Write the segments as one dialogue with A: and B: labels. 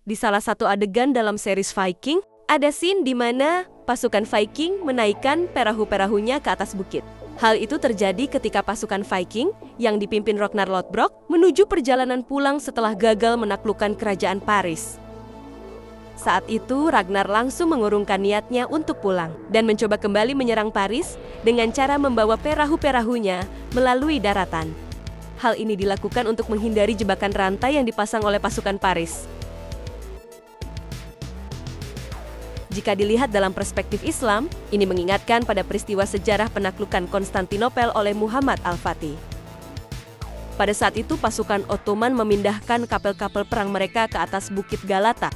A: Di salah satu adegan dalam series Viking, ada scene di mana pasukan Viking menaikkan perahu-perahunya ke atas bukit. Hal itu terjadi ketika pasukan Viking yang dipimpin Ragnar Lodbrok menuju perjalanan pulang setelah gagal menaklukkan kerajaan Paris. Saat itu, Ragnar langsung mengurungkan niatnya untuk pulang dan mencoba kembali menyerang Paris dengan cara membawa perahu-perahunya melalui daratan. Hal ini dilakukan untuk menghindari jebakan rantai yang dipasang oleh pasukan Paris. Jika dilihat dalam perspektif Islam, ini mengingatkan pada peristiwa sejarah penaklukan Konstantinopel oleh Muhammad Al-Fatih. Pada saat itu, pasukan Ottoman memindahkan kapal-kapal perang mereka ke atas Bukit Galata.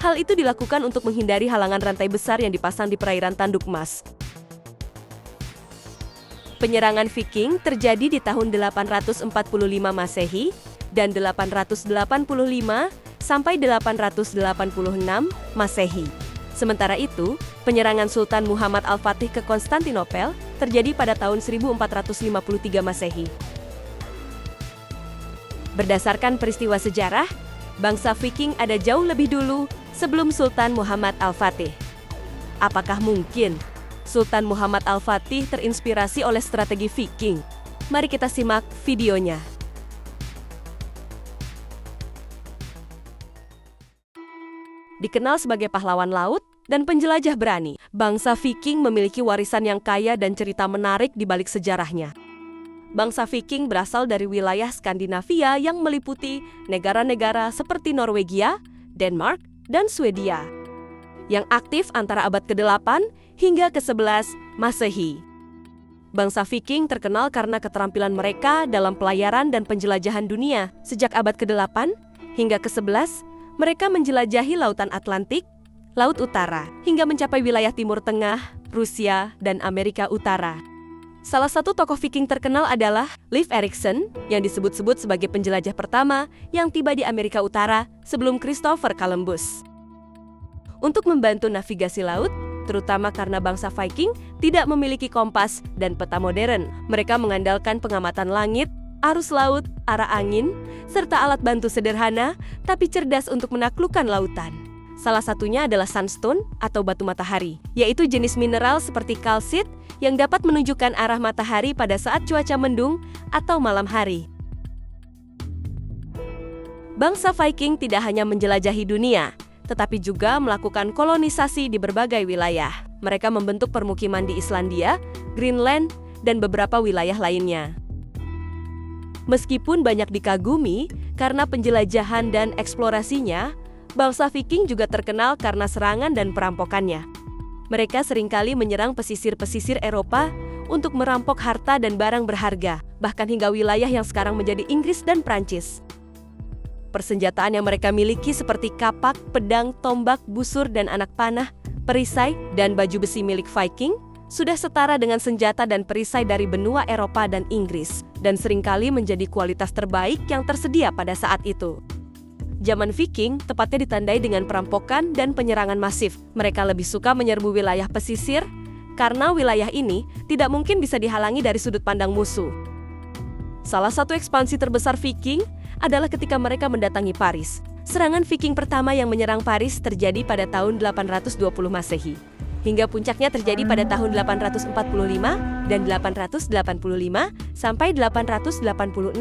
A: Hal itu dilakukan untuk menghindari halangan rantai besar yang dipasang di perairan Tanduk Mas. Penyerangan Viking terjadi di tahun 845 Masehi dan 885 sampai 886 Masehi. Sementara itu, penyerangan Sultan Muhammad Al-Fatih ke Konstantinopel terjadi pada tahun 1453 Masehi. Berdasarkan peristiwa sejarah, bangsa Viking ada jauh lebih dulu sebelum Sultan Muhammad Al-Fatih. Apakah mungkin Sultan Muhammad Al-Fatih terinspirasi oleh strategi Viking? Mari kita simak videonya. Dikenal sebagai pahlawan laut dan penjelajah berani, bangsa Viking memiliki warisan yang kaya dan cerita menarik di balik sejarahnya. Bangsa Viking berasal dari wilayah Skandinavia yang meliputi negara-negara seperti Norwegia, Denmark, dan Swedia, yang aktif antara abad ke-8 hingga ke-11 Masehi. Bangsa Viking terkenal karena keterampilan mereka dalam pelayaran dan penjelajahan dunia. Sejak abad ke-8 hingga ke-11, mereka menjelajahi Lautan Atlantik, Laut Utara, hingga mencapai wilayah Timur Tengah, Rusia, dan Amerika Utara. Salah satu tokoh Viking terkenal adalah Leif Erikson, yang disebut-sebut sebagai penjelajah pertama yang tiba di Amerika Utara sebelum Christopher Columbus. Untuk membantu navigasi laut, terutama karena bangsa Viking tidak memiliki kompas dan peta modern, mereka mengandalkan pengamatan langit, arus laut, arah angin, serta alat bantu sederhana tapi cerdas untuk menaklukkan lautan. Salah satunya adalah sunstone atau batu matahari, yaitu jenis mineral seperti kalsit yang dapat menunjukkan arah matahari pada saat cuaca mendung atau malam hari. Bangsa Viking tidak hanya menjelajahi dunia, tetapi juga melakukan kolonisasi di berbagai wilayah. Mereka membentuk permukiman di Islandia, Greenland, dan beberapa wilayah lainnya. Meskipun banyak dikagumi karena penjelajahan dan eksplorasinya, bangsa Viking juga terkenal karena serangan dan perampokannya. Mereka seringkali menyerang pesisir-pesisir Eropa untuk merampok harta dan barang berharga, bahkan hingga wilayah yang sekarang menjadi Inggris dan Prancis. Persenjataan yang mereka miliki seperti kapak, pedang, tombak, busur, dan anak panah, perisai, dan baju besi milik Viking sudah setara dengan senjata dan perisai dari benua Eropa dan Inggris, dan seringkali menjadi kualitas terbaik yang tersedia pada saat itu. Zaman Viking tepatnya ditandai dengan perampokan dan penyerangan masif. Mereka lebih suka menyerbu wilayah pesisir karena wilayah ini tidak mungkin bisa dihalangi dari sudut pandang musuh. Salah satu ekspansi terbesar Viking adalah ketika mereka mendatangi Paris. Serangan Viking pertama yang menyerang Paris terjadi pada tahun 820 Masehi. Hingga puncaknya terjadi pada tahun 845 dan 885 sampai 886.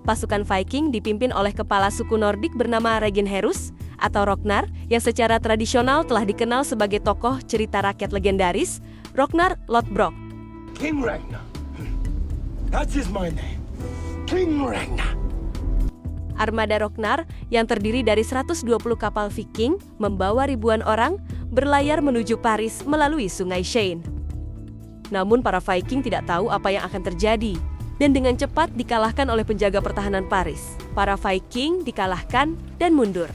A: Pasukan Viking dipimpin oleh kepala suku Nordik bernama Reginherus atau Ragnar, yang secara tradisional telah dikenal sebagai tokoh cerita rakyat legendaris, Ragnar Lodbrok.
B: King Ragnar. That is my name. King Ragnar.
A: Armada Ragnar yang terdiri dari 120 kapal Viking membawa ribuan orang berlayar menuju Paris melalui Sungai Seine. Namun para Viking tidak tahu apa yang akan terjadi dan dengan cepat dikalahkan oleh penjaga pertahanan Paris. Para Viking dikalahkan dan mundur.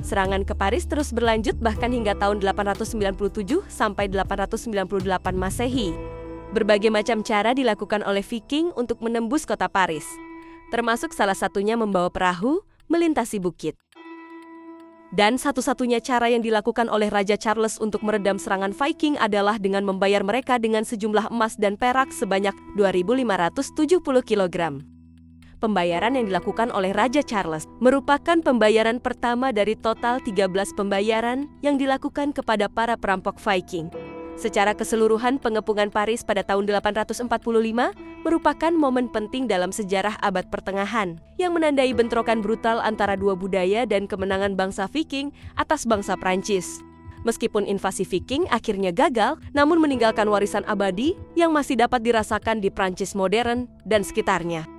A: Serangan ke Paris terus berlanjut bahkan hingga tahun 897 sampai 898 Masehi. Berbagai macam cara dilakukan oleh Viking untuk menembus kota Paris, termasuk salah satunya membawa perahu melintasi bukit. Dan satu-satunya cara yang dilakukan oleh Raja Charles untuk meredam serangan Viking adalah dengan membayar mereka dengan sejumlah emas dan perak sebanyak 2.570 kg. Pembayaran yang dilakukan oleh Raja Charles merupakan pembayaran pertama dari total 13 pembayaran yang dilakukan kepada para perampok Viking. Secara keseluruhan, pengepungan Paris pada tahun 845 merupakan momen penting dalam sejarah abad pertengahan yang menandai bentrokan brutal antara dua budaya dan kemenangan bangsa Viking atas bangsa Prancis. Meskipun invasi Viking akhirnya gagal, namun meninggalkan warisan abadi yang masih dapat dirasakan di Prancis modern dan sekitarnya.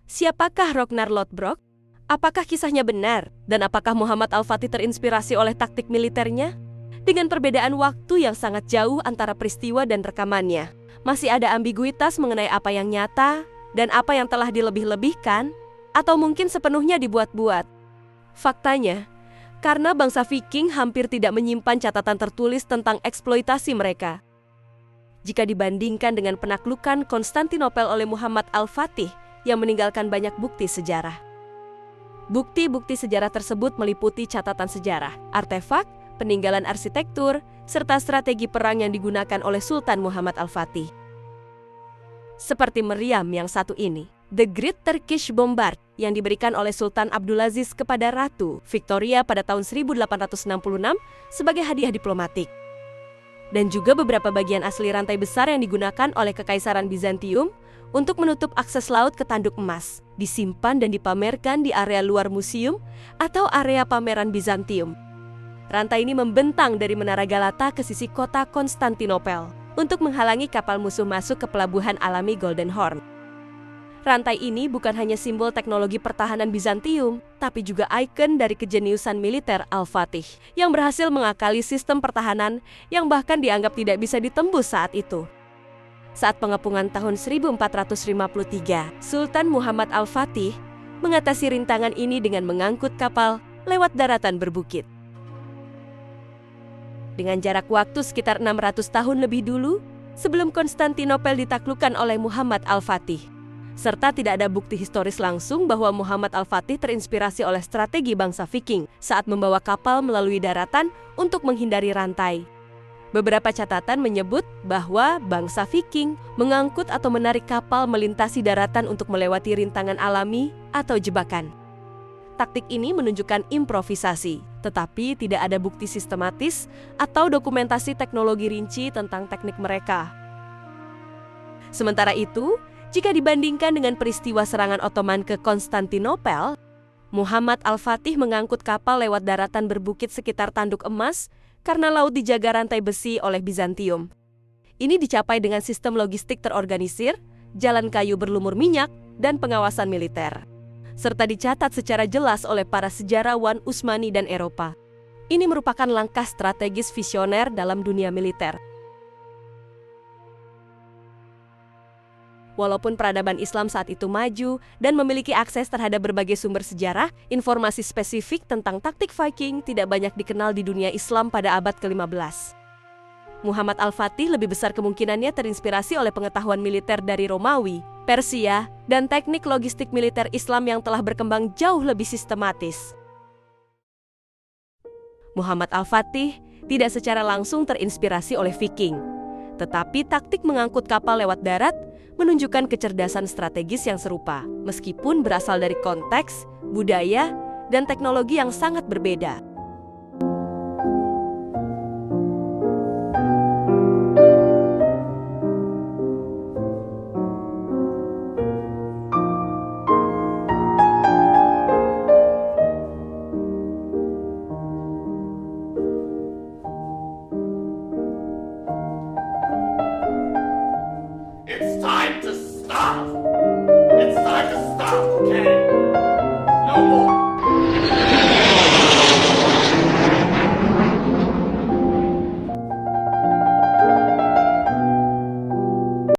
A: Siapakah Ragnar Lodbrok? Apakah kisahnya benar? Dan apakah Muhammad Al-Fatih terinspirasi oleh taktik militernya? Dengan perbedaan waktu yang sangat jauh antara peristiwa dan rekamannya, masih ada ambiguitas mengenai apa yang nyata dan apa yang telah dilebih-lebihkan, atau mungkin sepenuhnya dibuat-buat. Faktanya, karena bangsa Viking hampir tidak menyimpan catatan tertulis tentang eksploitasi mereka. Jika dibandingkan dengan penaklukan Konstantinopel oleh Muhammad Al-Fatih yang meninggalkan banyak bukti sejarah. Bukti-bukti sejarah tersebut meliputi catatan sejarah, artefak, peninggalan arsitektur, serta strategi perang yang digunakan oleh Sultan Muhammad Al-Fatih. Seperti meriam yang satu ini, The Great Turkish Bombard yang diberikan oleh Sultan Abdulaziz kepada Ratu Victoria pada tahun 1866 sebagai hadiah diplomatik. Dan juga beberapa bagian asli rantai besar yang digunakan oleh Kekaisaran Bizantium untuk menutup akses laut ke Tanduk Emas, disimpan dan dipamerkan di area luar museum atau area pameran Bizantium. Rantai ini membentang dari Menara Galata ke sisi kota Konstantinopel untuk menghalangi kapal musuh masuk ke pelabuhan alami Golden Horn. Rantai ini bukan hanya simbol teknologi pertahanan Bizantium, tapi juga ikon dari kejeniusan militer Al-Fatih yang berhasil mengakali sistem pertahanan yang bahkan dianggap tidak bisa ditembus saat itu. Saat pengepungan tahun 1453, Sultan Muhammad Al-Fatih mengatasi rintangan ini dengan mengangkut kapal lewat daratan berbukit. Dengan jarak waktu sekitar 600 tahun lebih dulu, sebelum Konstantinopel ditaklukkan oleh Muhammad Al-Fatih, serta tidak ada bukti historis langsung bahwa Muhammad Al-Fatih terinspirasi oleh strategi bangsa Viking saat membawa kapal melalui daratan untuk menghindari rantai. Beberapa catatan menyebut bahwa bangsa Viking mengangkut atau menarik kapal melintasi daratan untuk melewati rintangan alami atau jebakan. Taktik ini menunjukkan improvisasi, tetapi tidak ada bukti sistematis atau dokumentasi teknologi rinci tentang teknik mereka. Sementara itu, jika dibandingkan dengan peristiwa serangan Ottoman ke Konstantinopel, Muhammad Al-Fatih mengangkut kapal lewat daratan berbukit sekitar Tanduk Emas karena laut dijaga rantai besi oleh Bizantium. Ini dicapai dengan sistem logistik terorganisir, jalan kayu berlumur minyak, dan pengawasan militer, serta dicatat secara jelas oleh para sejarawan Utsmani dan Eropa. Ini merupakan langkah strategis visioner dalam dunia militer. Walaupun peradaban Islam saat itu maju dan memiliki akses terhadap berbagai sumber sejarah, informasi spesifik tentang taktik Viking tidak banyak dikenal di dunia Islam pada abad ke-15. Muhammad Al-Fatih lebih besar kemungkinannya terinspirasi oleh pengetahuan militer dari Romawi, Persia, dan teknik logistik militer Islam yang telah berkembang jauh lebih sistematis. Muhammad Al-Fatih tidak secara langsung terinspirasi oleh Viking, tetapi taktik mengangkut kapal lewat darat menunjukkan kecerdasan strategis yang serupa, meskipun berasal dari konteks, budaya, dan teknologi yang sangat berbeda.
B: It's time to stop! It's time to stop, okay? No more!